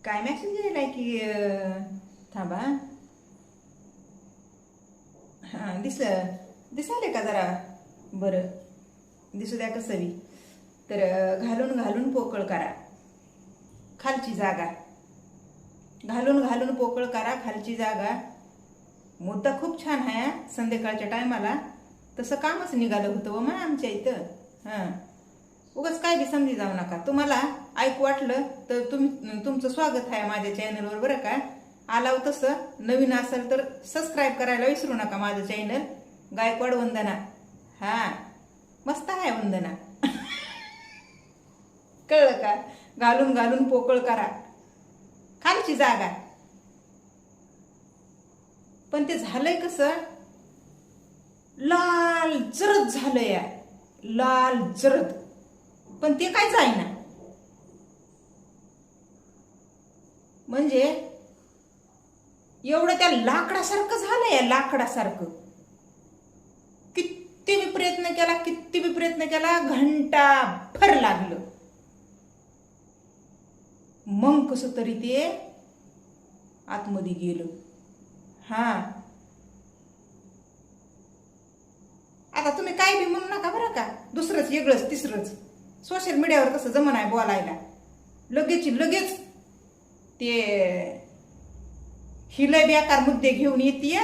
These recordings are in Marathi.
काय मेसेज यायलाय की थांबा. हां दिसायले का जरा बरं दिसू द्या कसं बी. तर घालून घालून पोकळ करा खालची जागा, घालून घालून पोकळ करा खालची जागा. मुद्दा खूप छान आहे. संध्याकाळच्या टायमाला तसं कामच निघालं होतं व मग आमच्या इथं. हां उगाच काय बी समजी जाऊ नका. तुम्हाला ऐकू वाटलं तर तुमचं स्वागत आहे माझ्या चॅनलवर बरं का. आलाव तसं नवीन असेल तर सबस्क्राईब करायला विसरू नका माझं चॅनल गायकवाड वंदना. हां मस्त आहे वंदना. कळलं का. घालून घालून पोकळ करा खालची जागा. पण ते झालंय कसं लाल जरद झालंय, लाल जरद. पण ते काय जाईना. म्हणजे एवढं त्या लाकडासारखं झालंय, लाकडासारखं. किती बी प्रयत्न केला, किती बी प्रयत्न केला, घंटा भर लागलं. मग कसं तरी ते आतमध्ये गेलं. हा आता तुम्ही काय बी म्हणू नका बरं का. दुसरंच वेगळंच तिसरंच सोशल मीडियावर कसं जमन आहे बोलायला. लगेच ते हिला बेकार मुद्दे घेऊन येते,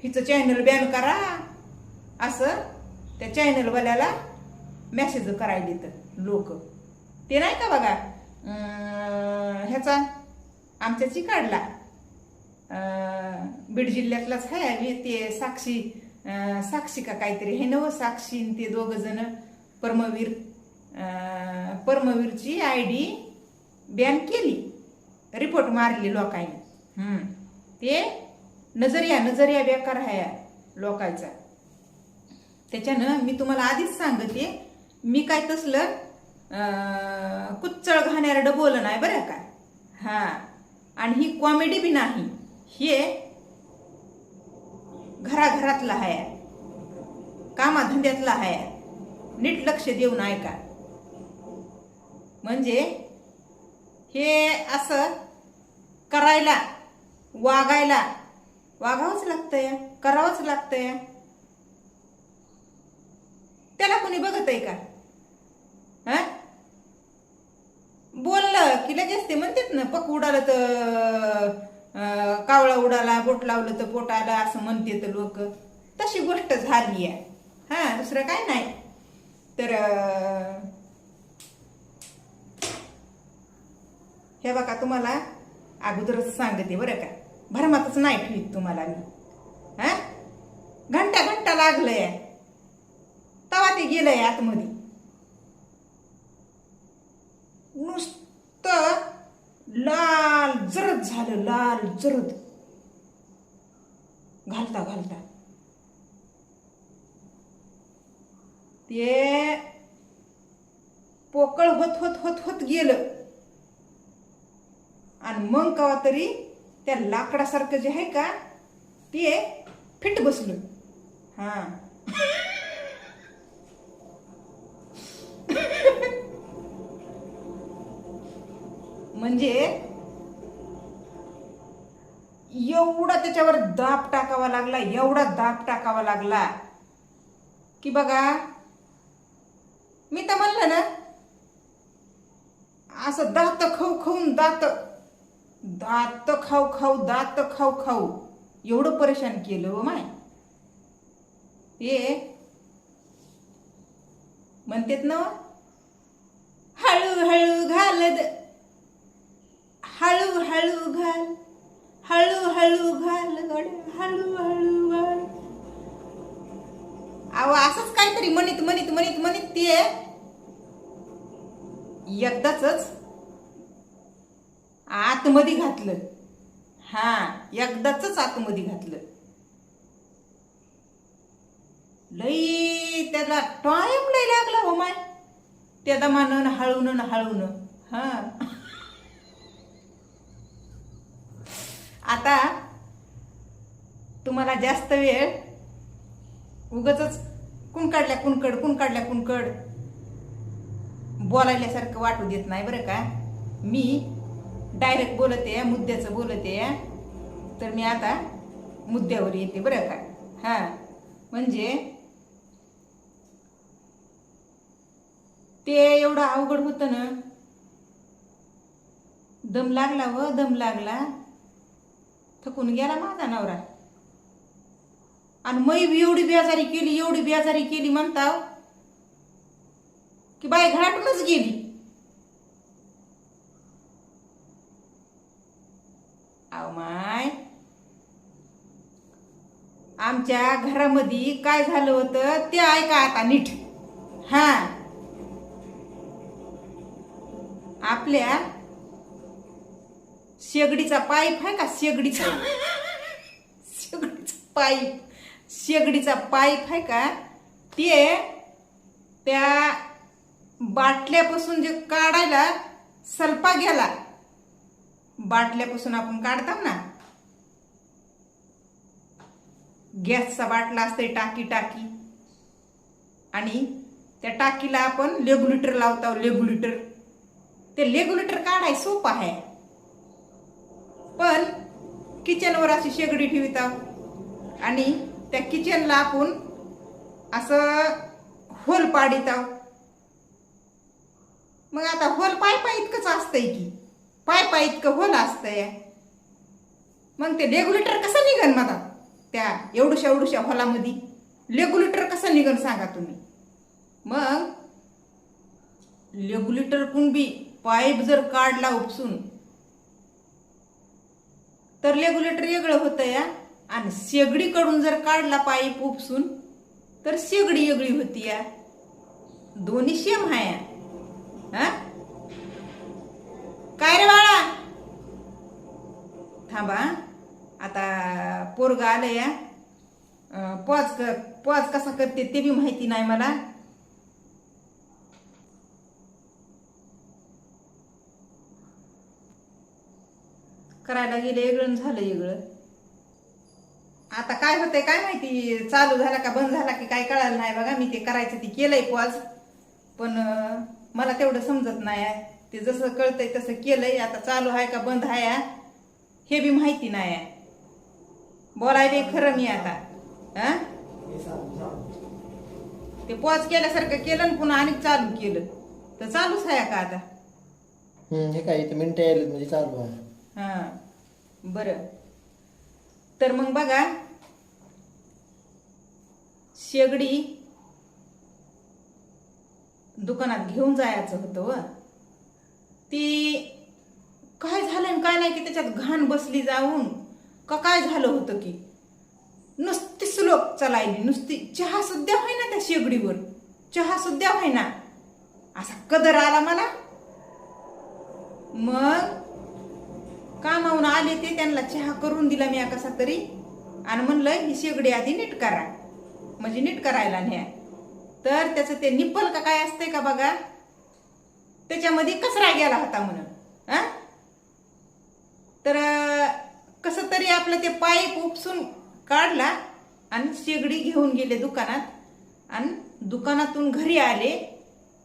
हिचं चॅनल बॅन करा असं त्या चॅनलवाल्याला मेसेज करायला देतात लोक. ते नाही का बघा ह्याचा आमच्या चिकाडला बीड जिल्ह्यातलाच आहे ते साक्षी का काहीतरी हे नव साक्षी ते दोघं जण परमवीरची ID बॅन केली, रिपोर्ट मारली लोकांनी. ते नजरिया बेकार आहे लोकांचा. त्याच्यानं मी तुम्हाला आधीच सांगते, मी काय तसलं कुच्चळ घाणेरडं बोल नाही बरं का. हा आणि ही कॉमेडी बी नाही, हे घराघरातला आहे, कामाधंद्यातला आहे. नीट लक्ष देऊन ऐका. म्हणजे हे असं करायला वागावंच लागतंय, करावंच लागतंय. त्याला कोणी बघत आहे का. हा बोललं की लगेच ते म्हणतात ना, पक उडालं तर कावळा उडाला, बोट लावलं तर पोट आलं असं म्हणते तर लोक. तशी गोष्ट झाली आहे. हा दुसरं काय नाही. तर हे बघा तुम्हाला अगोदरच सांगते बरं का, भरमातच नाही ठेवीत तुम्हाला मी. हा घंटा लागलंय तवा ते गेलंय आतमध्ये. नुसतं लाल जरद झालं, लाल जरद घालता ते पोकळ होत गेलं. आणि मग कवा तरी त्या लाकडासारखं जे आहे का ते फिट बसलं. हा म्हणजे एवढा त्याच्यावर दाब टाकावा लागला, एवढा दाब टाकावा लागला की बघा. मी तर म्हणलं ना, असं दात खाऊन दात खाऊ एवढं परेशान केलं व माय. ते म्हणतात ना, हळूहळू घाल हळूहळू घाल हळूहळू घाल. अहो असंच काहीतरी म्हणत ते एकदाच आतमध्ये घातलं. हा एकदाच आतमध्ये घातलं. लई त्याला टाइम लई लागला हो माय, त्या दमानं हळून. हा आता तुम्हाला जास्त वेळ उगाचच कुणकड बोलायल्यासारखं वाटू देत नाही बरं का. मी डायरेक्ट बोलते, मुद्द्याचं बोलते. तर मी आता मुद्द्यावर येते बरं का. हा म्हणजे ते एवढं अवघड होतं ना. दम लागला व दम लागला, थकून गेला माझा नवरा. आणि मै एवढी बेजारी केली म्हणता की बाई घरातूनच गेली. अहो माय, आमच्या घरामध्ये काय झालं होतं ते ऐका आता नीट. हा, आपल्या शेगडीचा पाईप आहे का, शेगडीचा पाईप आहे का, ते त्या बाटल्यापासून जे काढायला सल्पा गेला. बाटल्यापासून आपण काढतो ना, गॅसचा बाटला असते टाकी आणि त्या टाकीला आपण रेग्युलेटर लावतो. ते रेग्युलेटर काढाय सोपं आहे, पण किचनवर अशी शेगडी ठेवता आणि त्या किचनला आपण असं होल पाडिता. मग आता होल पायपा इतकंच असतंय की, पायपा इतकं होल असतंय. मग ते रेग्युलेटर कसं निघन मला त्या एवढ्या होलामध्ये? रेग्युलेटर कसं निघन सांगा तुम्ही. मग रेग्युलेटर कुंबी पाईप जर काढला उपसून तर रेग्युलेटर वेगळं होतं या, आणि शेगडीकडून जर काढला पाईप उपसून तर शेगडी वेगळी होती या. दोन्ही सेम आहे. हा, काय रे बाळा, थांबा आता पोरगा आलं या. पॉज कसा करते ते बी माहिती नाही मला. करायला गेलं वेगळं झालं वेगळं. आता काय होतंय काय माहिती, चालू झाला का बंद झाला की काय कळालं नाही बघा. मी ते करायचं ते केलंय पॉज, पण मला तेवढं समजत नाही. ते जसं कळतंय तसं केलंय. आता चालू आहे का बंद आहे हे बी माहिती नाही. बोलायला खरं मी आता. हा, ते पॉज केल्यासारखं केलं आणि पुन्हा आणि चालू केलं तर चालूच आहे का आता? हे काय ते मिनिटं यायला म्हणजे चालू आहे. हा, बरं. तर मग बघा, शेगडी दुकानात घेऊन जायचं होतं. ती काय झालं काय नाही की त्याच्यात घाण बसली जाऊन का काय झालं होतं की नुसती स्लोप चालायली, नुसती चहा सुद्धा व्हायना त्या शेगडीवर, चहा सुद्धा व्हायना. असा कदर आला मला. मग कामावून आले ते, त्यांना चहा करून दिला मी कसा तरी, आणि म्हणलं ही शेगडी आधी नीट करा, म्हणजे नीट करायला न्या. तर त्याचं ते निप्पल का काय असतंय का बघा, त्याच्यामध्ये कचरा गेला होता म्हणून. तर कसं तरी आपलं ते पाईप उपसून काढला आणि शेगडी घेऊन गेले दुकानात, आणि दुकानातून घरी आले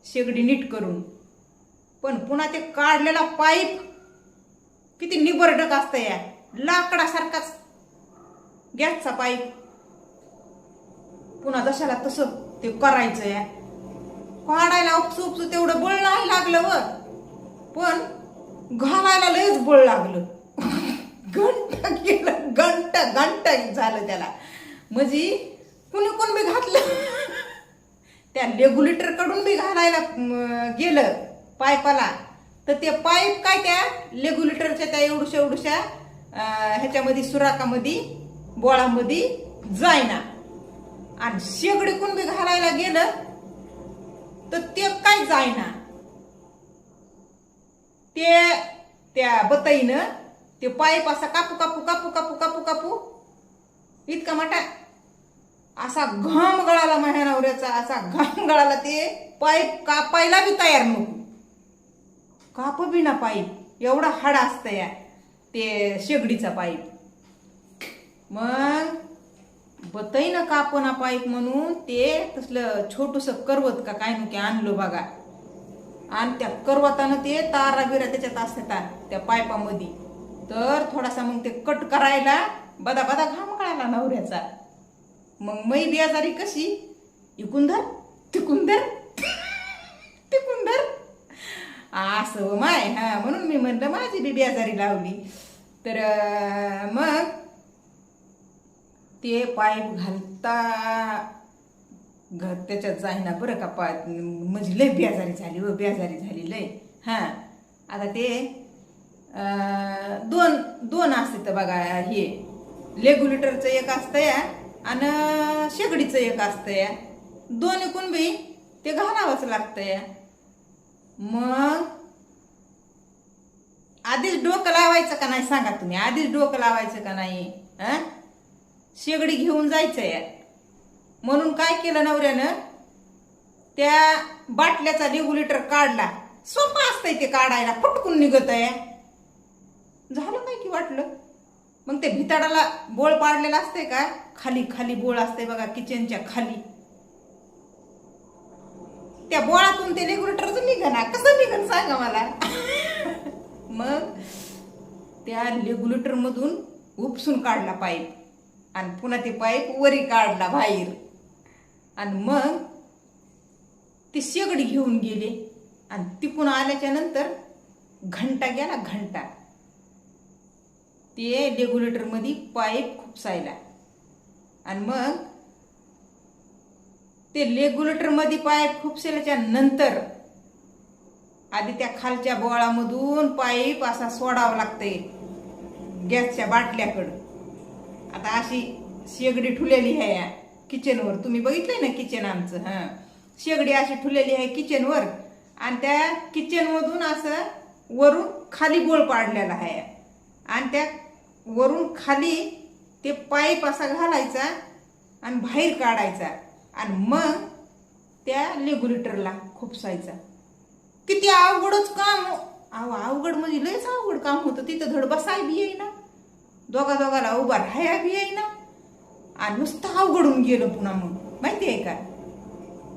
शेगडी नीट करून. पण पुन्हा ते काढलेला पाईप किती निबरडक असतं या, लाकडासारखाच गॅसचा पाईप. पुन्हा जशाला तसं ते करायचं या, काढायला उपसू तेवढं बळ नाही लागलं व, पण घालायला लयच बळ लागलं. घंटा गेलं, घंटा झालं त्याला. म्हणजे कुणी कोण बी घातलं, त्या रेग्युलेटर कडून बी घालायला गेलं पाईपाला, तर ते पाईप काय त्या रेग्युलेटरच्या त्या एवढ्या ह्याच्यामध्ये सुराकामध्ये बोळामध्ये जायना. आणि शेगडी कोण बी घालायला गेलं तर ते काय जायना. ते त्या बतईनं ते पाईप असा कापू कापू कापू कापू कापू कापू इतका मोठा असा घाम गळाला माझ्या नवऱ्याचा, असा घाम गळाला. ते पाईप कापायला बी तयार नको, काप बी ना पाईप, एवढा हाड असतं या ते शेगडीचा पाईप. मग बतईनं कापना पाईप म्हणून ते तसलं छोटूस करवत का काय नुके आणलं बघा. आणि त्या करवतानं ते तारा बिरा त्याच्यात असतात त्या पायपामध्ये. तर थोडासा मग ते कट करायला बदा बदा घाम कळाला नवऱ्याचा. मग मै बेजारी कशी, इकून धर तिकून धर तिकून धर असं माय. हा, म्हणून मी म्हणलं माझी बी बेजारी लावली. तर मग ते पाईप घालता त्याच्यात जाईना बरं का. म्हणजे लय बेजारी झाली व बेजारी झाली लय. हा, आता ते दोन असते तर बघा, हे रेग्युलेटरचं एक असतं या आणि शेगडीचं एक असतं या. दोन्ही कोण बी ते घालावंच लागतं या. मग आधीच डोकं लावायचं का नाही सांगा तुम्ही, आधीच डोकं लावायचं का नाही. शेगडी घेऊन जायचं या. म्हणून काय केलं नवऱ्यानं, त्या बाटल्याचा रेग्युलेटर काढला. सोपं असतंय ते काढायला, फटकून निघत आहे. झालं काय की वाटलं. मग ते भिताडाला बोळ पाडलेला असते का, खाली खाली बोळ असते बघा किचनच्या खाली. त्या बोळातून ते रेग्युलेटरच निघना, कसं निघन सांगा मला. मग त्या रेग्युलेटर मधून उपसून काढला पाईप आणि पुन्हा ते पाईप वरी काढला बाहेर. आणि मग ती शेगडी घेऊन गेले आणि तिकून आल्याच्या नंतर घंटा गेला, घंटा ते रेग्युलेटर मध्ये पाईप खुपसायला. आणि मग ते रेग्युलेटर मध्ये पाईप खुपसल्याच्या नंतर आधी त्या खालच्या बोळामधून पाईप असा सोडावा लागतंय गॅसच्या बाटल्याकडं. आता अशी शेगडी ठुलेली आहे या किचनवर, तुम्ही बघितलंय ना किचन आमचं. हा, शेगडी अशी ठुलेली आहे किचनवर आणि त्या किचन मधून असं वरून खाली बोळ पाडलेला आहे आणि त्या वरून खाली ते पाईप असा घालायचा आणि बाहेर काढायचा आणि मग त्या रेग्युलेटरला खुपसायचा. किती अवघडच काम. अवघड म्हणजे लयच अवघड काम होतं. तिथं धड बसाय बी येईना, दोघाला उभा राहाया बी येईना आणि नुसतं अवघडून गेलं पुन्हा. मग माहिती आहे का,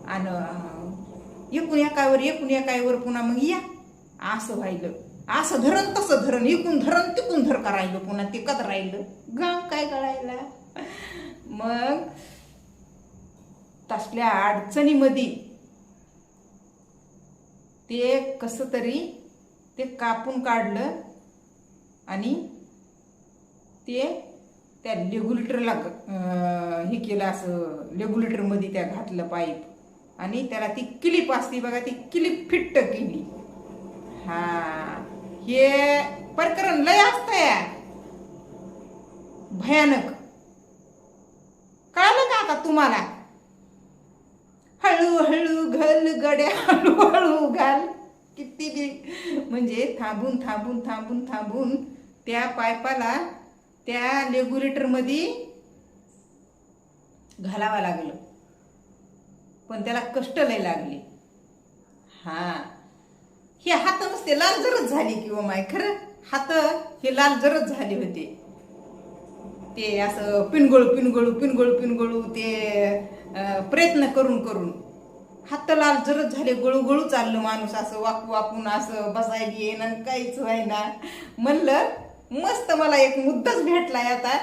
आणि एकूण एकावर पुन्हा मग या असं व्हायलं. असं धरण तसं धरण, इकून धरण तिकून धर करायलं, पुन्हा ते कद राहिलं गाव काय कळायला. मग तसल्या अडचणीमध्ये ते कसं तरी ते कापून काढलं आणि ते त्या रेग्युलेटरला हे केलं, असं रेग्युलेटर मध्ये त्या घातलं पाईप आणि त्याला ती क्लिप असते बघा, ती क्लिप फिट्ट केली. हा, हे प्रकरण लय असतंय भयानक. कळलं का आता तुम्हाला. हळूहळू घाल गड्या, हळूहळू घाल. किती बी म्हणजे थांबून थांबून थांबून थांबून त्या पाईपाला त्या रेग्युलेटर मध्ये घालावा लागलं, पण त्याला कष्ट लय लागले. हा, हे हात नुसते लाल जरच झाली किंवा माय, खरं हात हे लाल जरच झाले होते. ते असं पिनगळू ते प्रयत्न करून करून हात लाल जरच झाले. गळू चाललं माणूस, असं वाकून असं बसायला येईना, काहीच व्हायना. म्हणलं मस्त मला एक मुद्दाच भेटलाय आता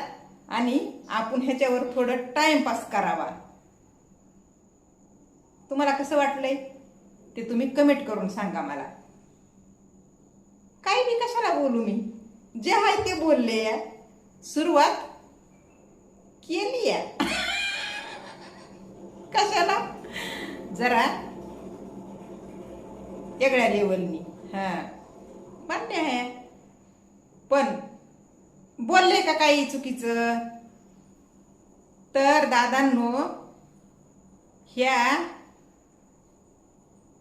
आणि आपण ह्याच्यावर थोडं टाइमपास करावा. तुम्हाला कसं वाटलंय ते तुम्ही कमेंट करून सांगा मला. काही बी कशाला बोलू, मी जे आहे ते बोलले या. सुरुवात केली या. कशाला जरा वेगळ्या लेवलनी. हा, मान्य आहे, पण बोलले का काही चुकीचं तर दादांनो, ह्या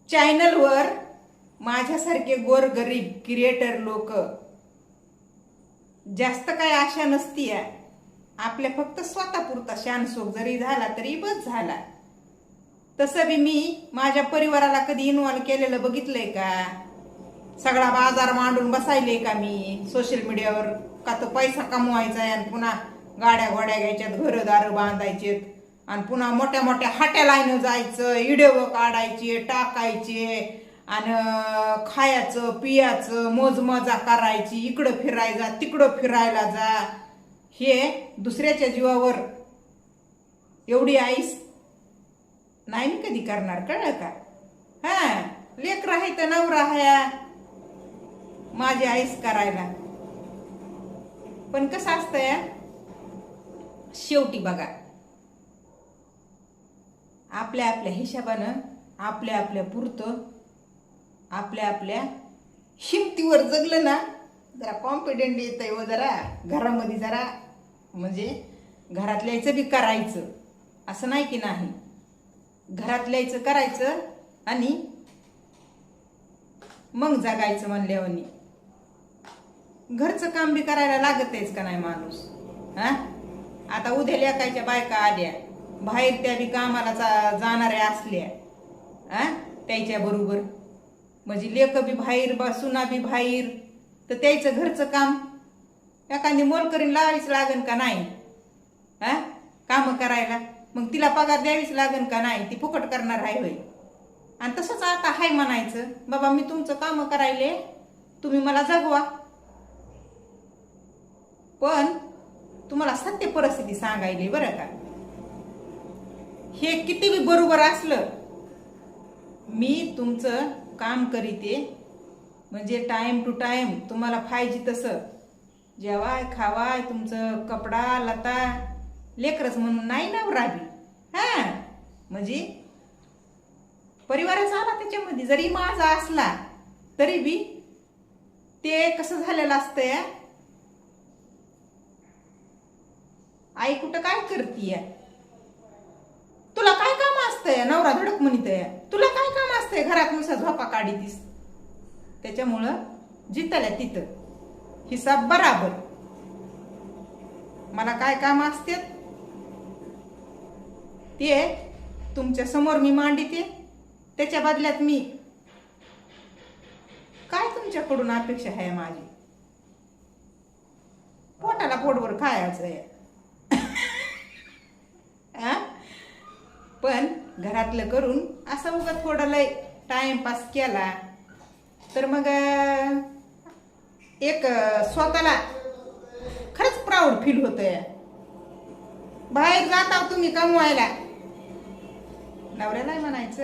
चॅनलवर माझ्यासारखे गोरगरीब क्रिएटर लोक जास्त काय आशा नसती. आपल्या फक्त स्वतःपुरता शानसोग जरी झाला तरी बस झाला. तसं बी मी माझ्या परिवाराला कधी इन्व्हॉल्व केलेलं बघितलंय का. सगळा बाजार मांडून बसायले का मी सोशल मीडियावर. का तर पैसा कमवायचा आहे आणि पुन्हा गाड्या घोड्या घ्यायच्यात, घरदार बांधायचेत आणि पुन्हा मोठ्या मोठ्या हॉटेलाईनं जायचं, व्हिडिओ काढायचे टाकायचे आणि खायचं पियाचं मोजमजा करायची, इकडं फिरायला तिकडं फिरायला जा, हे दुसऱ्याच्या जीवावर एवढी आईस नाही मी कधी करणार, कळलं का? हा, लेकरं आहे तर नवरा आहे माझी आईस करायला. पण कसं असतंय शेवटी बघा, आपल्या आपल्या हिशोबानं आपल्या आपल्या पुरतं आपल्या आपल्या हिमतीवर जगलं ना, जरा कॉन्फिडेंट येतंय व जरा घरामध्ये जरा म्हणजे घरातल्याचं बी करायचं, असं नाही की नाही, घरातल्याचं करायचं आणि मग जगायचं म्हणल्यावानी. घरचं काम बी करायला लागतच का नाही माणूस? हा, आता उद्या लेकायच्या बायका आल्या बाहेर, त्या बी कामाला जाणाऱ्या असल्या त्याच्या बरोबर, म्हणजे लेक बी बाहेर सुना बी बाहेर, तर त्याचं घरचं काम एखादी मोलकरीन लावावीच लागन का नाही? काम करायला मग तिला पगार द्यावीच लागन का नाही? ती फुकट करणार आहे होय? आणि तसंच आता हाय म्हणायचं, बाबा मी तुमचं काम करायले, तुम्ही मला जगवा. पण तुम्हाला सत्य परिस्थिती सांगायली बरं का, हे किती बी बरोबर असलं, मी तुमचं काम करीते म्हणजे टाइम टू टाइम तुम्हाला पाहिजे तसं जेवाय खावाय, तुमचं कपडा लता, लेकरच म्हणून नाही नवरा बी. म्हणजे परिवाराचा आला त्याच्यामध्ये, जरी माझा असला तरी बी ते कसं झालेलं असतंय, आई कुठं काय करतीय, तुला काय काम असतंय, नवरा धडक म्हणतय, तुला काय काम असतंय घरात नुसता झोपा काढीतीस. त्याच्यामुळं जिथल्या तिथं हिसाब बराबर. मला काय काम असते ते तुमच्या समोर मी मांडते, त्याच्या बदल्यात मी काय तुमच्याकडून अपेक्षा आहे माझी? पोटाला पोटभर खायचं आहे. पण घरातलं करून असं उगाच थोडं लय टाइमपास केला तर मग एक स्वतःला खरंच प्राऊड फील होतंय. बाहेर जाता तुम्ही कमवायला, नवऱ्यालाही म्हणायचं,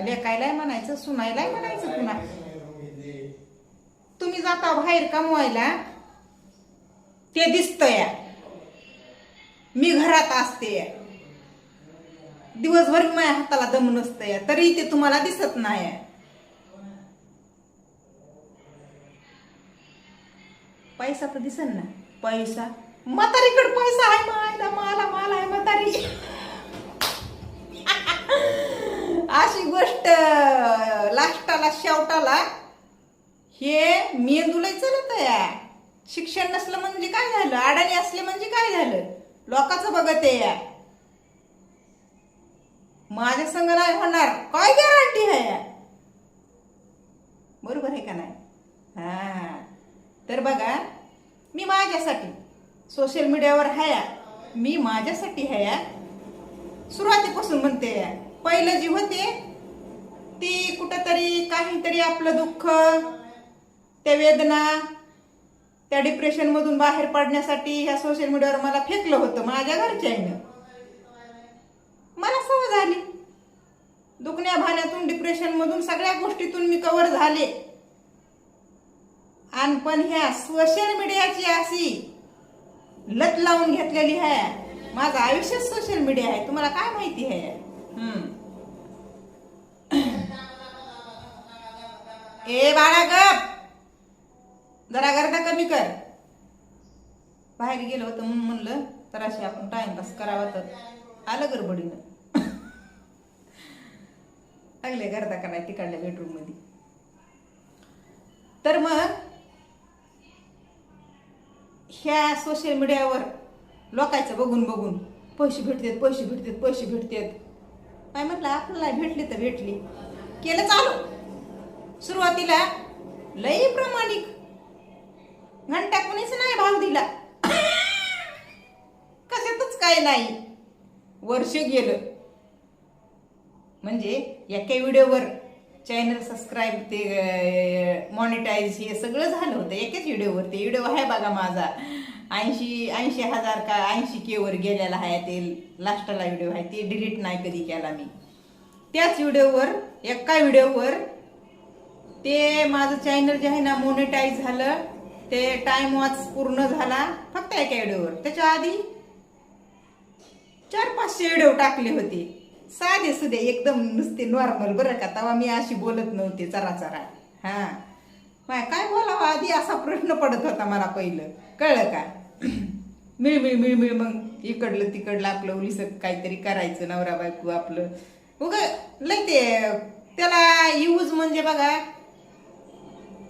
लेकायलाही म्हणायचं, सुनायलाही म्हणायचं, पुन्हा तुम्ही जाता बाहेर कमवायला, ते दिसतंय, मी घरात असते, दिवसभर माझ्या हाताला दम नसतंय, तरी ते तुम्हाला दिसत नाही. पैसा तर दिसन ना, पैसा, म्हातारीकडे पैसा आहे, माला आहे म्हातारी. अशी गोष्ट लास्टाला शेवटाला हे मेंदूला चलत आहे. शिक्षण नसलं म्हणजे काय झालं, अडाणी असले म्हणजे काय झालं, लोकांचं बघत आहे. माझ्या संग नाही होणार, काय गॅरंटी आहे? बरोबर आहे का नाही? तर बघा, मी माझ्यासाठी सोशल मीडियावर आहे, मी माझ्यासाठी आहे. सुरुवातीपासून म्हणते, पहिलं जी होते ती कुठंतरी काहीतरी आपलं दुःख, त्या वेदना, त्या डिप्रेशन मधून बाहेर पडण्यासाठी ह्या सोशल मीडियावर मला फेकलं होतं माझ्या घरच्यांनी. मला सवय झाली, दुखण्या भाण्यातून, डिप्रेशन मधून, सगळ्या गोष्टीतून मी कव्हर झाले. आणि पण ह्या सोशल मीडियाची अशी लत लावून घेतलेली आहे, माझं आयुष्य सोशल मीडिया आहे. तुम्हाला काय माहिती आहे? ए बाळा गप, जरा गर्दा कमी कर. बाहेर गेलो होतं म्हणून म्हणलं तर अशी आपण टाइमपास करावा, तर आलं गडबडीनं. लागले गर्दा करायला तिकडल्या बेडरूम मध्ये. तर मग ह्या सोशल मीडियावर लोकांचं बघून बघून पैसे भेटतात. काय म्हटलं, आपल्याला भेटली तर भेटली, केलं चालू. सुरुवातीला लई प्रामाणिक, घंटा कुणीच नाही भाव दिला, कशातच काय नाही. वर्ष गेलं म्हणजे एका व्हिडिओवर चॅनल सबस्क्राईब ते मॉनिटाईज हे सगळं झालं होतं एकाच व्हिडिओवर. ते व्हिडिओ आहे बघा माझा 80,000 का 80K वर गेलेला आहे. ते लास्टला व्हिडिओ आहे ते डिलीट नाही कधी केला मी. त्याच व्हिडिओवर एका व्हिडिओवर ते माझं चॅनल जे आहे ना मॉनिटाईज झालं. ते टाइम वॉच पूर्ण झाला फक्त एका व्हिडिओवर. त्याच्या आधी 400-500 व्हिडिओ टाकले होते साधे सुधे एकदम नुसते नॉर्मल बरं का. तेव्हा मी अशी बोलत नव्हते चरा. हा काय बोलावं आधी असा प्रश्न पडत होता मला पहिलं. कळलं का? मिळ मग इकडलं तिकडलं आपलं उलीस काहीतरी करायचं नवरा बायको आपलं उग लय ते त्याला यूज म्हणजे बघा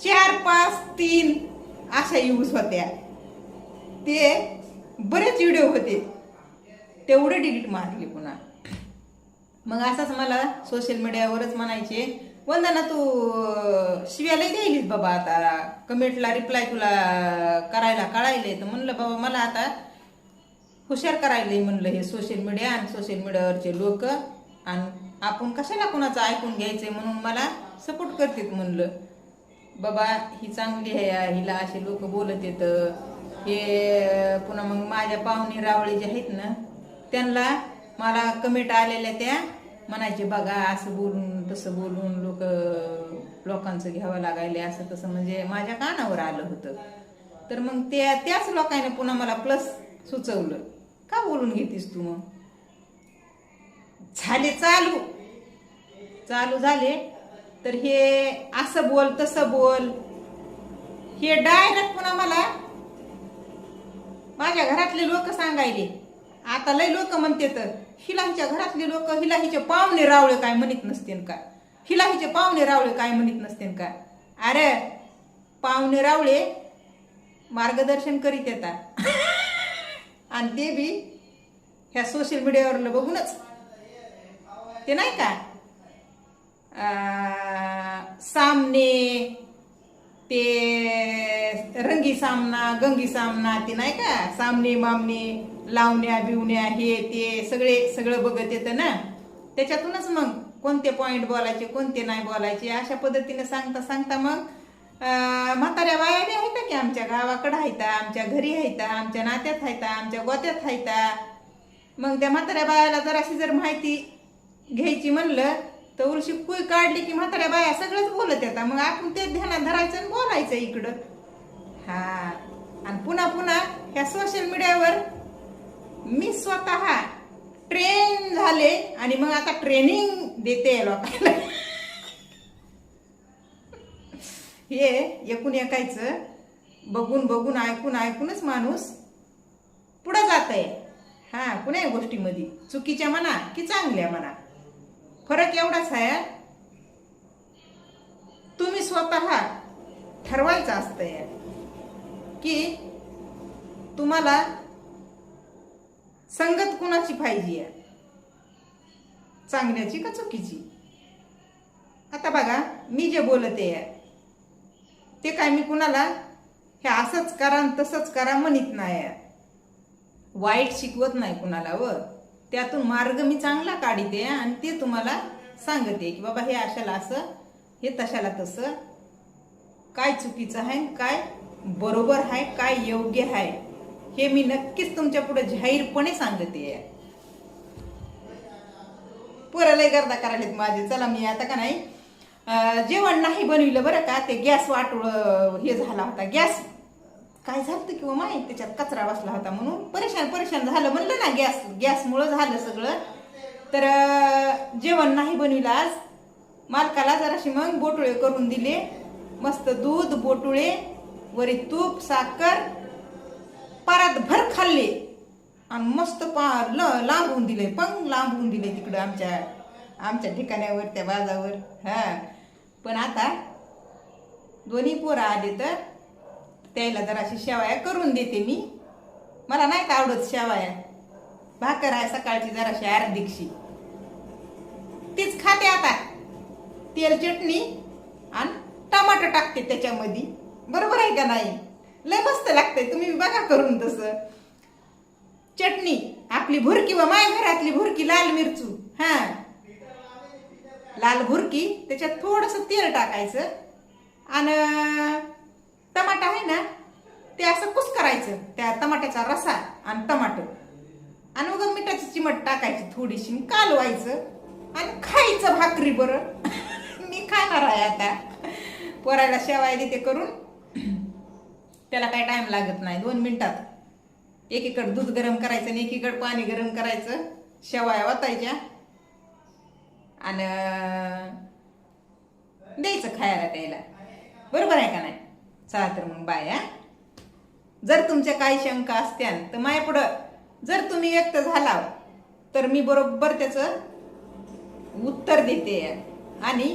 4, 5, 3 अशा यूज होत्या. ते बरेच व्हिडिओ होते तेवढे डिलीट मारले पुन्हा. मग असंच मला सोशल मीडियावरच म्हणायचे वंदना तू शिव्याला द्यायलीस बाबा आता कमेंटला रिप्लाय तुला करायला कळायले. तर म्हणलं बाबा मला आता हुशार करायले म्हणलं हे सोशल मीडिया आणि सोशल मीडियावरचे लोक. आणि आपण कशाला कोणाचं ऐकून घ्यायचंय म्हणून मला सपोर्ट करतात म्हणलं. बाबा ही चांगली आहे हिला असे लोक बोलत येत हे. पुन्हा मग माझ्या पाहुणे रावळे जे आहेत ना त्यांना मला कमेंट आलेल्या त्या म्हणायचे बघा असं बोलून तसं बोलून लोकांचं घ्यावं लागायले असं तसं म्हणजे माझ्या कानावर आलं होतं. तर मग त्याच लोकांनी पुन्हा मला प्लस सुचवलं का बोलून घेतीस तू. मग झाले चालू झाले तर हे असं बोल तसं बोल हे डायरेक्ट पुन्हा मला माझ्या घरातले लोक सांगायले. आता लय लोक म्हणते तर हिला हिच्या घरातले लोक हिला हिचे पाहुणे रावळे काय म्हणत नसतील का. हिला हिचे पाहुणे रावळे काय म्हणत नसतील का. अरे पाहुणे रावळे मार्गदर्शन करीत येतात आणि ते बी ह्या सोशल मीडियावर बघूनच. ते नाही का सामने ते रंगी सामना गंगी सामना ते नाही का सामने मामने लावण्या बिवण्या हे ते सगळं बघत येतं ना. त्याच्यातूनच मग कोणते पॉइंट बोलायचे कोणते नाही बोलायचे अशा पद्धतीने सांगता मग म्हाताऱ्या बाया बी आहेत की आमच्या गावाकडे आहेत आमच्या घरी आहेत आमच्या नात्यात आहेत आमच्या गोत्यात आहेत. मग त्या म्हाताऱ्या बायाला जराशी जर माहिती घ्यायची म्हणलं तर उलशी कुई काढली की म्हाताऱ्या बाया सगळंच बोलत येतात. मग आपण ते ध्यानात धरायचं आणि बोलायचं इकडं. हा आणि पुन्हा ह्या सोशल मीडियावर मी स्वतः ट्रेन झाले आणि मग आता ट्रेनिंग देते लोकांना. हे एकूण एकायचं बघून ऐकूनच माणूस पुढे जात आहे. हा कुण्या गोष्टीमध्ये चुकीच्या म्हणा की चांगल्या म्हणा फरक एवढाच आहे तुम्ही स्वतः ठरवायचं असतंय की तुम्हाला संगत कुणाची पाहिजे चांगल्याची का चुकीची. आता बघा मी जे बोलते ते काय मी कुणाला हे असंच करा आणि तसंच करा म्हणत नाही. वाईट शिकवत नाही कुणाला व त्यातून मार्ग मी चांगला काढते आणि ते तुम्हाला सांगते की बाबा हे अशाला असं हे तशाला तसं काय चुकीचं आहे काय बरोबर आहे काय योग्य आहे हे मी नक्कीच तुमच्या पुढे जाहीरपणे सांगते. पोरं लय गर्दा करायलेत माझे. चला मी आता का नाही जेवण नाही बनविलं बरं का. ते गॅस वाटोळ हे झाला होता. गॅस काय झालं किंवा माहीत त्याच्यात कचरा बसला होता म्हणून परेशान झालं म्हणलं ना. गॅसमुळं झालं सगळं. तर जेवण नाही बनविलं आज. मालकाला जराशी मग बोटुळे करून दिले. मस्त दूध बोटुळे वरी तूप साखर पारात भर खाल्ले आणि मस्त लांबवून दिले लांबवून दिले तिकडं आमच्या ठिकाणावर त्या बाजावर. हा पण आता दोन्ही पोरं आले तर त्याला जराशी शेवाया करून देते मी. मला नाहीत आवडत शेवाया. भाकर आहे सकाळची जराशी अर्धीकशी तीच खाते आता. तेल चटणी आणि टमाटर टाकते त्याच्यामध्ये. बरोबर आहे का नाही. लय मस्त लागतंय. तुम्ही बघा करून तसं. चटणी आपली भुरकी व माय घरातली भुरकी लाल मिरचू. हा लाल भुरकी, त्याच्यात थोडस तेल टाकायचं आणि टमाटा आहे ना ते असं कुस करायचं, त्या टमाट्याचा रसा आणि टमाटर, आणि मग मिठाची चिमट टाकायची थोडीशी, कालवायचं आणि खायचं भाकरी बरं. मी खाणार आहे आता, पोरायला शेवाय देते करून. त्याला काही टाइम लागत नाही, 2 मिनिटात एकीकडे दूध गरम करायचं आणि एकीकडे पाणी गरम करायचं, शेवाया वाटायच्या आणि द्यायचं खायला त्याला. बरोबर आहे का नाही? चला तर मग बाय. जर तुमच्या काही शंका असत्यान तर माय पुढं जर तुम्ही व्यक्त झाला तर मी बरोबर त्याचं उत्तर देते आणि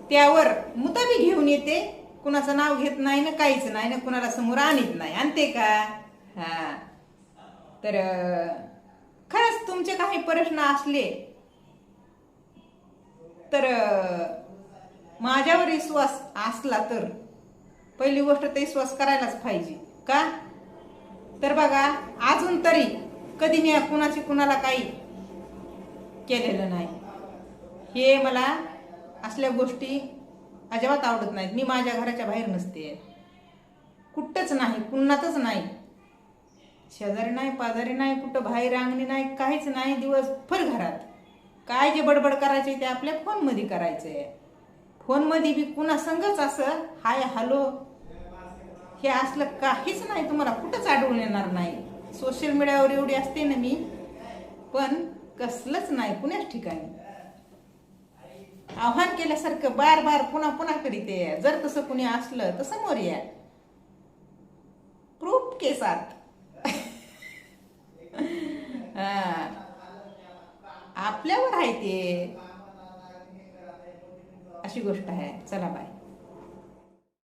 त्यावर मुद्दा बी घेऊन येते. कुणाचं नाव घेत नाही ना, काहीच नाही ना, कुणाला समोर आणत नाही. आणते का? हा. तर खरंच तुमचे काही प्रश्न असले तर माझ्यावर विश्वास असला तर पहिली गोष्ट तर विश्वास करायलाच पाहिजे. का तर बघा, अजून तरी कधी मी कुणाला काही केलेलं नाही. हे मला असल्या गोष्टी अजिबात आवडत नाहीत. मी माझ्या घराच्या बाहेर नसते, कुठंच नाही, कुणातच नाही, शेजारी नाही, पाजारी नाही, कुठं बाहेर अंगणी नाही, काहीच नाही. दिवसभर घरात. काय जे बडबड करायचे ते आपल्या फोनमध्ये करायचंय. फोनमध्ये बी कुणा संगच असं हाय हॅलो हे असलं काहीच नाही, तुम्हाला कुठंच आढळून येणार नाही. सोशल मीडियावर एवढी असते ना मी, पण कसलंच नाही कुणाच ठिकाणी. आव्हान केल्यासारखं बार बार पुन्हा पुन्हा करीत आहे. जर तसं कुणी असलं तर समोर या, प्रूफ के साथ. आपल्यावर आहे ते, अशी गोष्ट आहे. चला बाय.